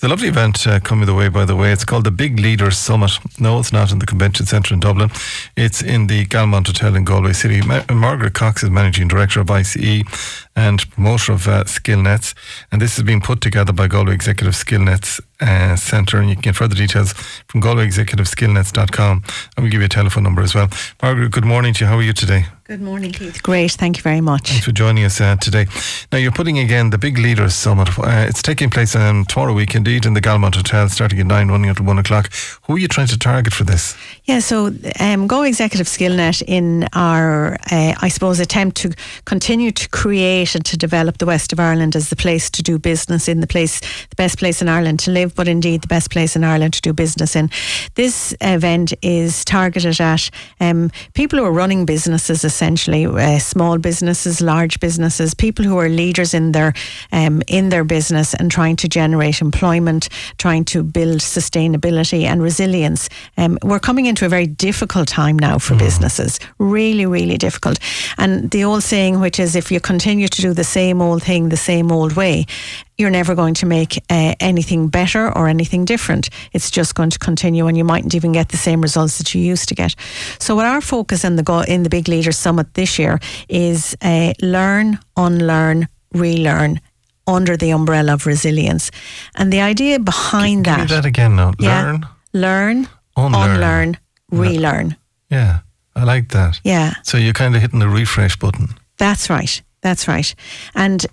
There's a lovely event coming the way, by the way. It's called the Big Leaders Summit. No, it's not in the Convention Centre in Dublin. It's in the Galmont Hotel in Galway City. Margaret Cox is Managing Director of ICE and promoter of SkillNets. And this has been put together by Galway Executive SkillNets Centre. And you can get further details from galwayexecutiveskillnets.com. And we'll give you a telephone number as well. Margaret, good morning to you. How are you today? Good morning, Keith. Great, thank you very much. Thanks for joining us today. Now, you're putting again the Big Leaders Summit. It's taking place tomorrow week, indeed, in the Galmont Hotel, starting at 9, running until 1 o'clock. Who are you trying to target for this? Yeah, so Galway Executive SkillNet, in our, I suppose, attempt to continue to create and to develop the West of Ireland as the place to do business in, the best place in Ireland to live, but indeed the best place in Ireland to do business in. This event is targeted at people who are running businesses, essentially small businesses, large businesses, people who are leaders in their business and trying to generate employment, trying to build sustainability and resilience. We're coming into a very difficult time now for businesses, really, really difficult. And the old saying, which is, if you continue to do the same old thing the same old way, you're never going to make anything better or anything different. It's just going to continue, and you mightn't even get the same results that you used to get. So what our focus in the Big Leaders Summit this year is learn, unlearn, relearn under the umbrella of resilience. And the idea behind that... Give me that again now. Yeah, learn, unlearn, relearn. Yeah, I like that. Yeah. So you're kind of hitting the refresh button. That's right. That's right. And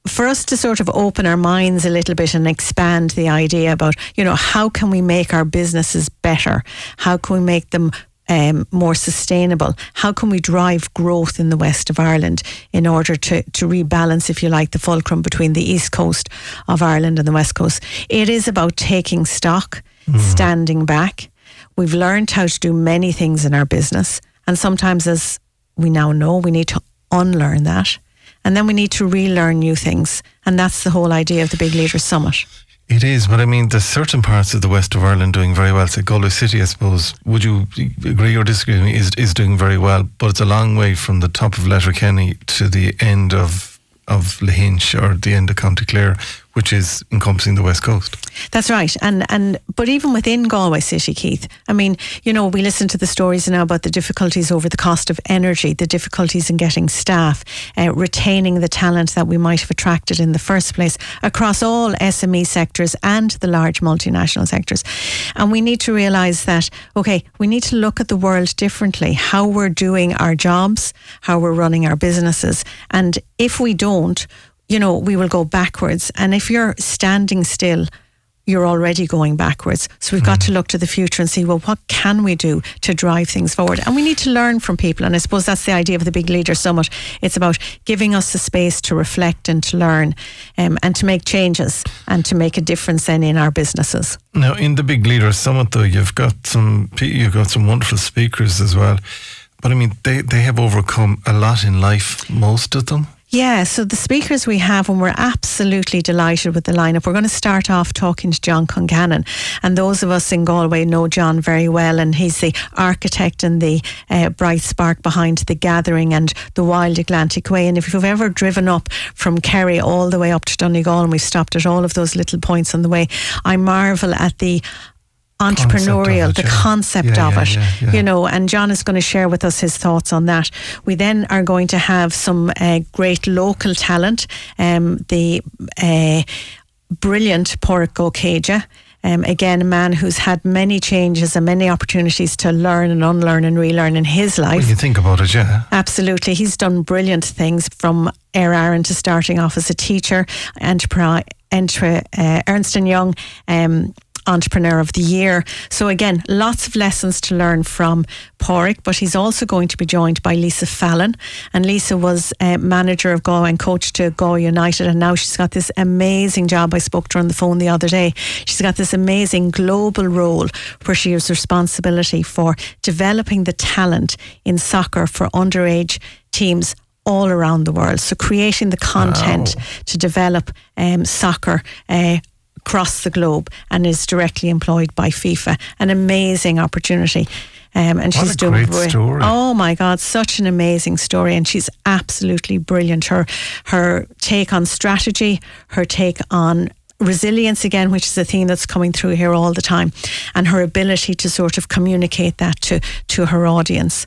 for us to sort of open our minds a little bit and expand the idea about, how can we make our businesses better? How can we make them more sustainable? How can we drive growth in the west of Ireland in order to rebalance, if you like, the fulcrum between the east coast of Ireland and the west coast? It is about taking stock, standing back. We've learned how to do many things in our business, and sometimes, as we now know, we need to unlearn that, and then we need to relearn new things. And that's the whole idea of the Big Leaders Summit. It is, but I mean, there's certain parts of the west of Ireland doing very well. Say Galway City, I suppose, would you agree or disagree with me, is doing very well, but it's a long way from the top of Letterkenny to the end of Lahinch or the end of County Clare, which is encompassing the west coast. That's right. But even within Galway City, Keith, I mean, we listen to the stories now about the difficulties over the cost of energy, the difficulties in getting staff, retaining the talent that we might have attracted in the first place across all SME sectors and the large multinational sectors. And we need to realise that, okay, we need to look at the world differently, how we're doing our jobs, how we're running our businesses. And if we don't, we will go backwards. And if you're standing still, you're already going backwards. So we've got to look to the future and see, well, what can we do to drive things forward? And we need to learn from people. And I suppose that's the idea of the Big Leader Summit. It's about giving us the space to reflect and to learn, and to make changes and to make a difference then in our businesses. Now, in the Big Leader Summit, though, you've got some wonderful speakers as well. But I mean, they have overcome a lot in life, most of them. Yeah, so the speakers we have, and we're absolutely delighted with the lineup. We're going to start off talking to John Concannon, and those of us in Galway know John very well, and he's the architect and the bright spark behind the Gathering and the Wild Atlantic Way. And if you've ever driven up from Kerry all the way up to Donegal, and we've stopped at all of those little points on the way, I marvel at the entrepreneurial, the concept of it, and John is going to share with us his thoughts on that. We then are going to have some great local talent, the brilliant Pádraig Ó Céide, again, a man who's had many changes and many opportunities to learn and unlearn and relearn in his life. When you think about it, yeah. Absolutely. He's done brilliant things, from Aaron to starting off as a teacher, Ernst & Young, Entrepreneur of the Year. So again, lots of lessons to learn from Pádraig, but he's also going to be joined by Lisa Fallon. And Lisa was manager of Galway and coach to Galway United, and now she's got this amazing job. I spoke to her on the phone the other day. She's got this amazing global role where she has responsibility for developing the talent in soccer for underage teams all around the world. So creating the content to develop soccer across the globe, and is directly employed by FIFA. An amazing opportunity. And she's doing a great story. Oh my God, such an amazing story, and she's absolutely brilliant. Her take on strategy, her take on resilience again, which is a theme that's coming through here all the time, and her ability to sort of communicate that to her audience.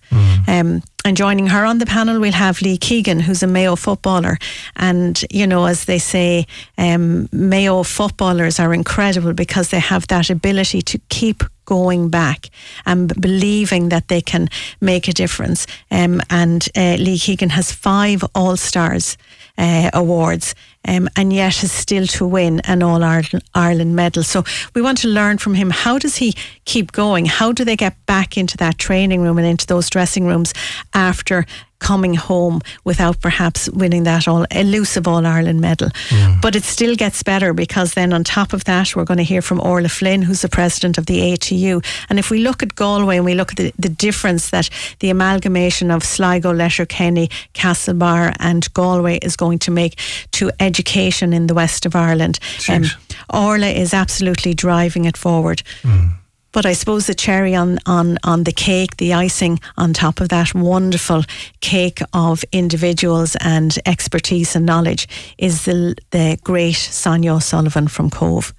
And joining her on the panel, we'll have Lee Keegan, who's a Mayo footballer. And, you know, as they say, Mayo footballers are incredible because they have that ability to keep going back and believing that they can make a difference. And Lee Keegan has 5 All-Stars awards, and yet is still to win an All-Ireland medal. So we want to learn from him. How does he keep going? How do they get back into that training room and into those dressing rooms after coming home without perhaps winning that elusive All-Ireland medal? But it still gets better, because then on top of that, we're going to hear from Orla Flynn, who's the president of the ATU. And if we look at Galway and we look at the difference that the amalgamation of Sligo, Letterkenny, Castlebar and Galway is going to make to education in the west of Ireland, Orla is absolutely driving it forward. But I suppose the cherry on the cake, the icing on top of that wonderful cake of individuals and expertise and knowledge, is the great Sonia O'Sullivan from Cove.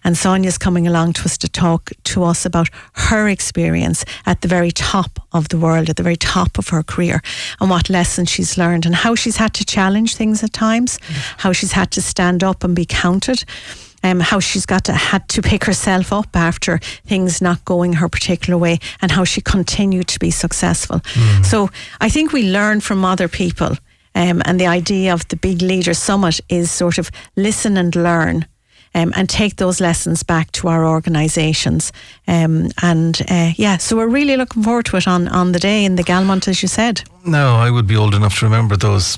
And Sonia's coming along to us to talk to us about her experience at the very top of the world, at the very top of her career, and what lessons she's learned, and how she's had to challenge things at times, how she's had to stand up and be counted. How she's had to pick herself up after things not going her particular way, and how she continued to be successful. So I think we learn from other people, and the idea of the Big Leaders Summit is sort of listen and learn, and take those lessons back to our organisations. So we're really looking forward to it on the day in the Galmont, as you said. No, I would be old enough to remember those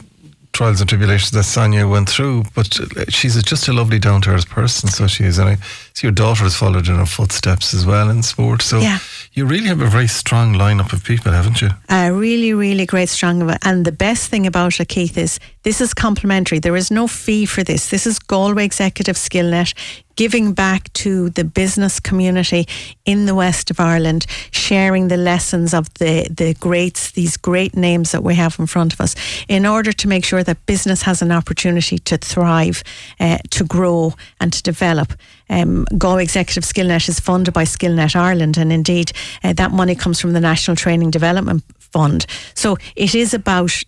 trials and tribulations that Sonia went through, but she's just a lovely down-to-earth person, so she is. And I see your daughter has followed in her footsteps as well in sport, so you really have a very strong lineup of people, haven't you? A really, really great strong. And the best thing about it, Keith, is this is complimentary. There is no fee for this. This is Galway Executive SkillNet giving back to the business community in the west of Ireland, sharing the lessons of the greats, these great names that we have in front of us, in order to make sure that business has an opportunity to thrive, to grow and to develop. Galway Executive SkillNet is funded by SkillNet Ireland, and indeed that money comes from the National Training Development Fund. So it is about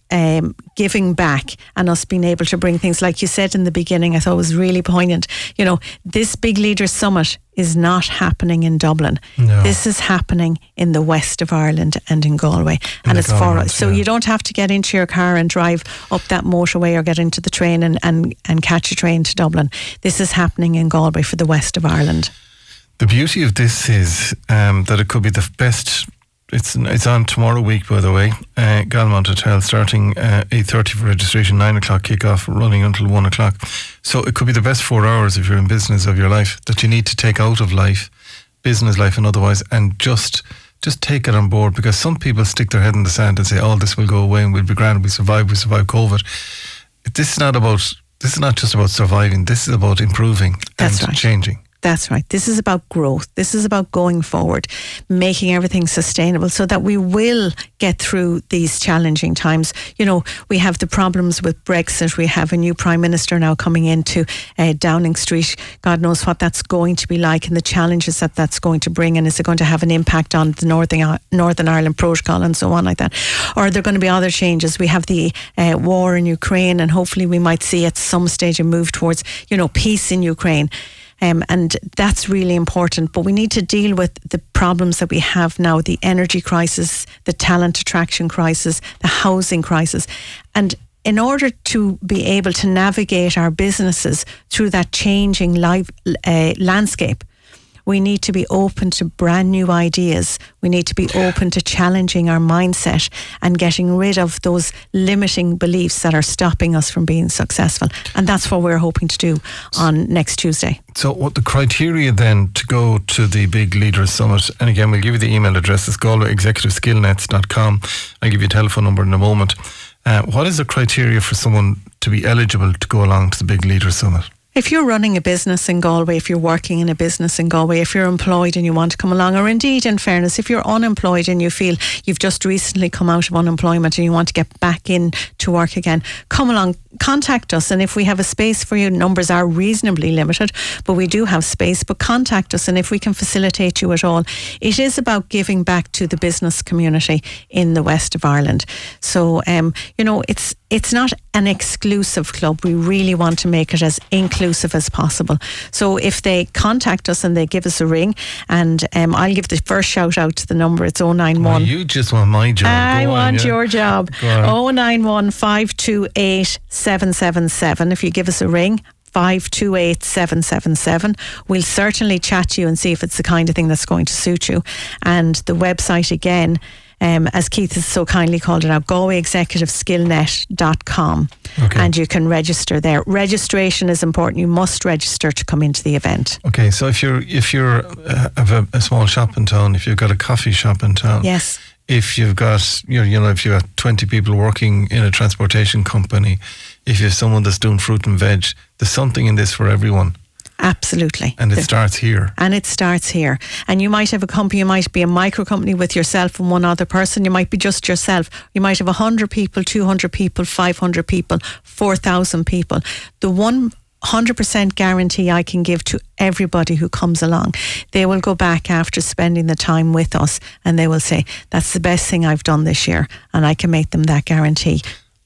giving back and us being able to bring things, like you said in the beginning, I thought was really poignant. You know, this Big Leaders Summit is not happening in Dublin. No. This is happening in the west of Ireland and in Galway. And it's for us. So you don't have to get into your car and drive up that motorway or get into the train and catch a train to Dublin. This is happening in Galway for the west of Ireland. The beauty of this is that it could be the best. It's on tomorrow week, by the way. Galmont Hotel, starting 8:30 for registration, 9 o'clock kick-off, running until 1 o'clock. So it could be the best 4 hours if you're in business of your life that you need to take out of life, business life and otherwise, and just take it on board, because some people stick their head in the sand and say, oh, this will go away and we'll be grand, we survive COVID. This is not just about surviving, this is about improving and changing. That's right. This is about growth. This is about going forward, making everything sustainable so that we will get through these challenging times. You know, we have the problems with Brexit. We have a new Prime Minister now coming into Downing Street. God knows what that's going to be like and the challenges that that's going to bring. And is it going to have an impact on the Northern Ireland Protocol and so on like that? Or are there going to be other changes? We have the war in Ukraine, and hopefully we might see at some stage a move towards, peace in Ukraine. And that's really important. But we need to deal with the problems that we have now, the energy crisis, the talent attraction crisis, the housing crisis. And in order to be able to navigate our businesses through that changing landscape, we need to be open to brand new ideas. We need to be open to challenging our mindset and getting rid of those limiting beliefs that are stopping us from being successful. And that's what we're hoping to do on next Tuesday. So what the criteria then to go to the Big Leaders Summit, and again, we'll give you the email address, it's galwayexecutiveskillnets.com. I'll give you a telephone number in a moment. What is the criteria for someone to be eligible to go along to the Big Leaders Summit? If you're running a business in Galway, if you're working in a business in Galway, if you're employed and you want to come along, or indeed, in fairness, if you're unemployed and you feel you've just recently come out of unemployment and you want to get back in to work again, come along, contact us. And if we have a space for you, numbers are reasonably limited, but we do have space, but contact us. And if we can facilitate you at all, it is about giving back to the business community in the west of Ireland. So, it's not an exclusive club. We really want to make it as inclusive as possible. So if they contact us and they give us a ring, and I'll give the first shout out to the number. It's 091. Oh, you just want my job. I want your job. 091 528 777. If you give us a ring, 528 777. We'll certainly chat to you and see if it's the kind of thing that's going to suit you. And the website again, as Keith has so kindly called it out, galwayexecutiveskillnet.com. Okay. And you can register there. Registration is important. You must register to come into the event. Okay, so if you're have a small shop in town, if you've got a coffee shop in town, yes. If you've got if you've got 20 people working in a transportation company, if you're someone that's doing fruit and veg, there's something in this for everyone. Absolutely. And it starts here. And it starts here. And you might have a company, you might be a micro company with yourself and one other person. You might be just yourself. You might have 100 people, 200 people, 500 people, 4,000 people. The 100% guarantee I can give to everybody who comes along, they will go back after spending the time with us and they will say, that's the best thing I've done this year. And I can make them that guarantee.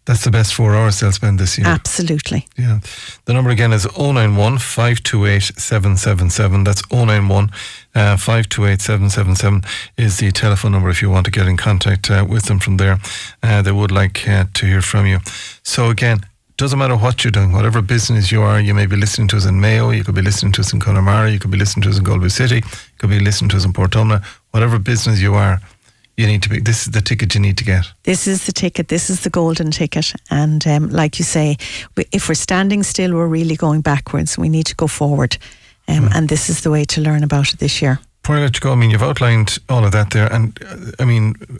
That's the best 4 hours they'll spend this year. Absolutely. Yeah. The number again is 091 528 777. That's 091 528 777 is the telephone number if you want to get in contact with them from there. They would like to hear from you. So again, doesn't matter what you're doing, whatever business you are, you may be listening to us in Mayo, you could be listening to us in Connemara, you could be listening to us in Galway City, you could be listening to us in Portumna, whatever business you are, you need to be. This is the ticket you need to get. This is the ticket. This is the golden ticket. And like you say, if we're standing still, we're really going backwards. We need to go forward. And this is the way to learn about it this year. Before I let you go, you've outlined all of that there. And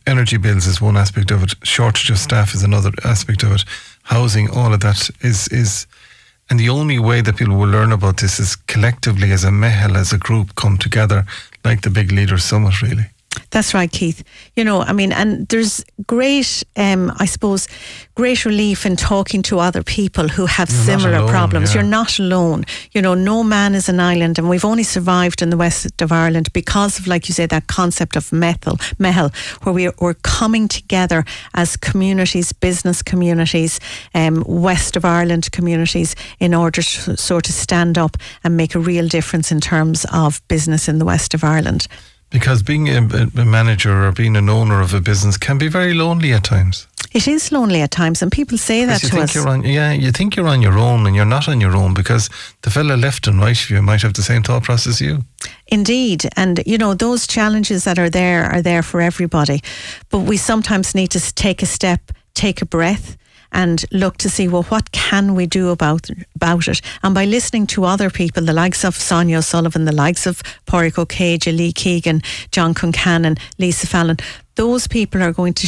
energy bills is one aspect of it. Shortage of staff is another aspect of it. Housing, all of that is. And the only way that people will learn about this is collectively as a mehel, as a group, come together like the Big Leaders Summit, really. That's right, Keith. And there's great, great relief in talking to other people who have similar problems. Yeah. You're not alone. No man is an island, and we've only survived in the west of Ireland because of, like you say, that concept of mehel, where we're coming together as communities, business communities, west of Ireland communities, in order to sort of stand up and make a real difference in terms of business in the west of Ireland. Because being a manager or being an owner of a business can be very lonely at times. It is lonely at times, and people say that to us. You think you're on your own, and you're not on your own, because the fella left and right of you might have the same thought process as you. Indeed. And, those challenges that are there for everybody. But we sometimes need to take a step, take a breath, and look to see, well, what can we do about it? And by listening to other people, the likes of Sonia O'Sullivan, the likes of Pádraig Ó Céide, Lee Keegan, John Concannon, Lisa Fallon, those people are going to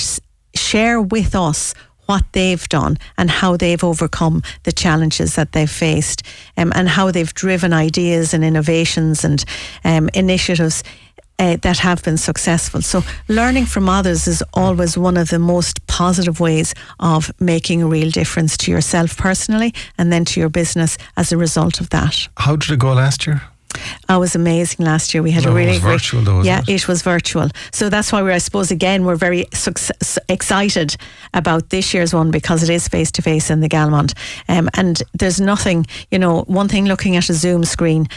share with us what they've done and how they've overcome the challenges that they've faced, and how they've driven ideas and innovations and initiatives that have been successful. So learning from others is always one of the most positive ways of making a real difference to yourself personally and then to your business as a result of that. How did it go last year? It was amazing last year. We had it was virtual though, wasn't it? It was virtual. So that's why I suppose we're very excited about this year's one, because it is face-to-face in the Galmont. And there's nothing, one thing looking at a Zoom screen,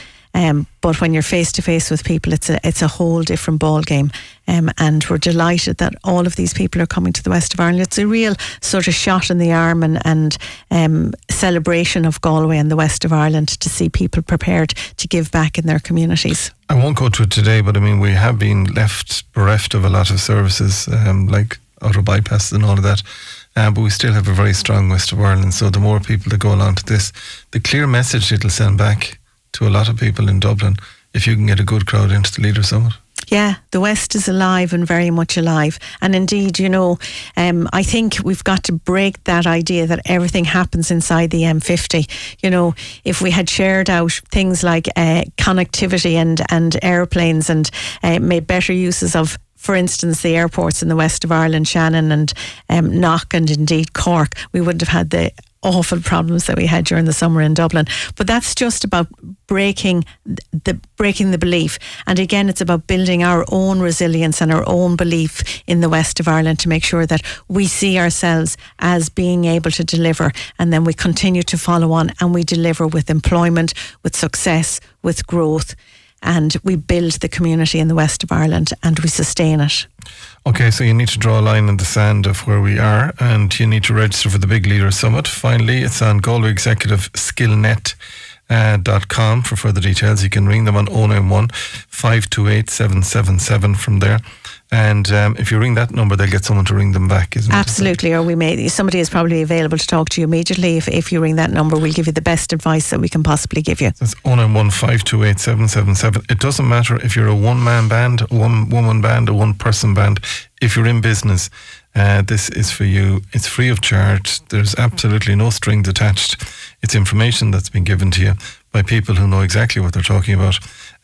but when you're face to face with people, it's a whole different ball game. And we're delighted that all of these people are coming to the west of Ireland. It's a real sort of shot in the arm and celebration of Galway and the west of Ireland to see people prepared to give back in their communities. I won't go to it today, but we have been left bereft of a lot of services, like auto bypasses and all of that. But we still have a very strong west of Ireland. So the more people that go along to this, the clear message it'll send back to a lot of people in Dublin, if you can get a good crowd into the Leader Summit. Yeah, the West is alive and very much alive. And indeed, I think we've got to break that idea that everything happens inside the M50. If we had shared out things like connectivity and airplanes and made better uses of, for instance, the airports in the west of Ireland, Shannon and Knock and indeed Cork, we wouldn't have had the awful problems that we had during the summer in Dublin. But that's just about breaking the belief. And again, it's about building our own resilience and our own belief in the west of Ireland to make sure that we see ourselves as being able to deliver, and then we continue to follow on and we deliver with employment, with success, with growth, and we build the community in the west of Ireland and we sustain it. Okay, so you need to draw a line in the sand of where we are, and you need to register for the Big Leader Summit. Finally, it's on Galway Executive Skillnet.com for further details. You can ring them on 091 528 777 from there. And if you ring that number, they'll get someone to ring them back, isn't it? Absolutely, or somebody is probably available to talk to you immediately. If you ring that number, we'll give you the best advice that we can possibly give you. That's 091 528 777. It doesn't matter if you're a one-man band, a one-woman band, a one-person band. If you're in business, this is for you. It's free of charge. There's absolutely no strings attached. It's information that's been given to you by people who know exactly what they're talking about.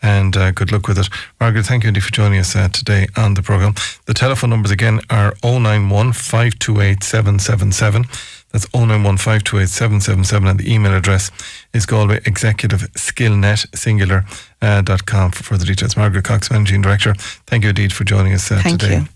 And good luck with it. Margaret, thank you indeed for joining us today on the programme. The telephone numbers again are 091 528 777. That's 091 528 777, and the email address is Galway Executive Skillnet Singular.com for further details. Margaret Cox, Managing Director, thank you indeed for joining us today. Thank you.